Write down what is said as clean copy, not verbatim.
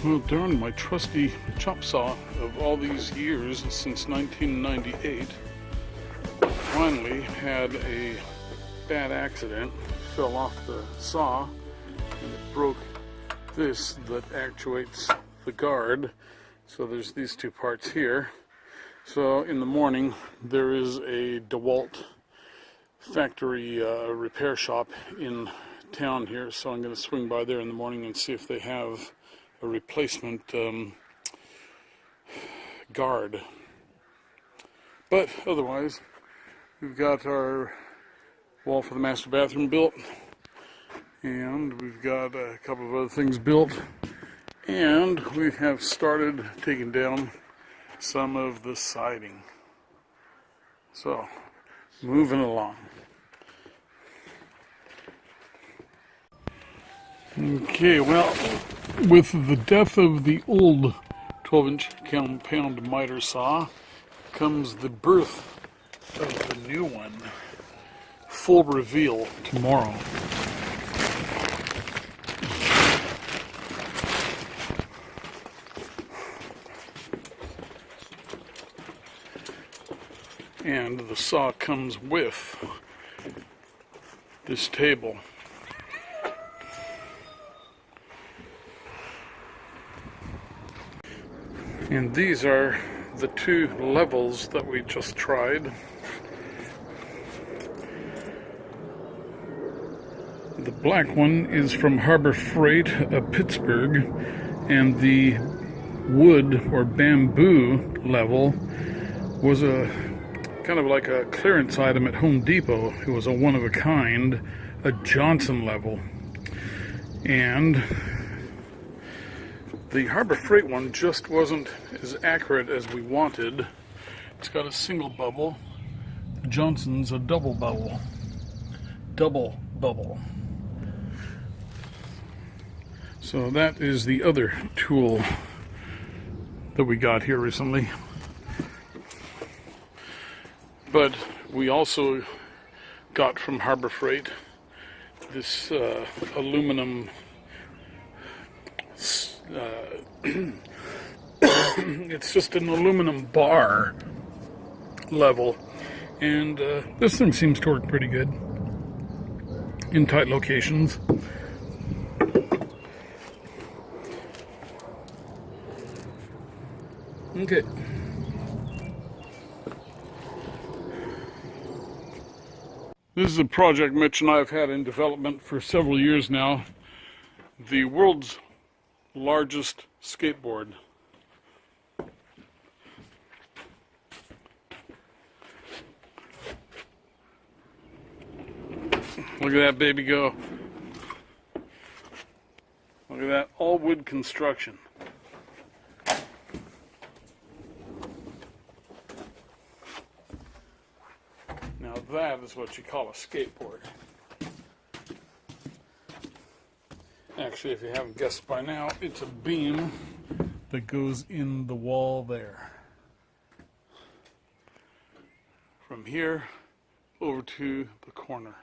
Well, darn, my trusty chop saw of all these years, since 1998, finally had a bad accident. Fell off the saw and it broke this that actuates the guard. So there's these two parts here. So in the morning there is a Dewalt factory repair shop in town here, so I'm going to swing by there in the morning and see if they have a replacement guard. But otherwise, we've got our wall for the master bathroom built, and we've got a couple of other things built, and we have started taking down some of the siding. So, moving along. Okay, well, with the death of the old 12-inch compound miter saw comes the birth of the new one. Full reveal tomorrow. And the saw comes with this table. And these are the two levels that we just tried. The black one is from Harbor Freight of Pittsburgh, and the wood or bamboo level was a kind of like a clearance item at Home Depot. It was a one-of-a-kind, a Johnson level. And the Harbor Freight one just wasn't as accurate as we wanted. It's got a single bubble. The Johnson's a double bubble. Double bubble. So that is the other tool that we got here recently. But we also got from Harbor Freight this aluminum it's just an aluminum bar level, and this thing seems to work pretty good in tight locations. Okay. This is a project Mitch and I have had in development for several years now. The world's largest skateboard. Look at that baby go. Look at that, all wood construction. Now that is what you call a skateboard. Actually, if you haven't guessed by now, it's a beam that goes in the wall there. From here over to the corner.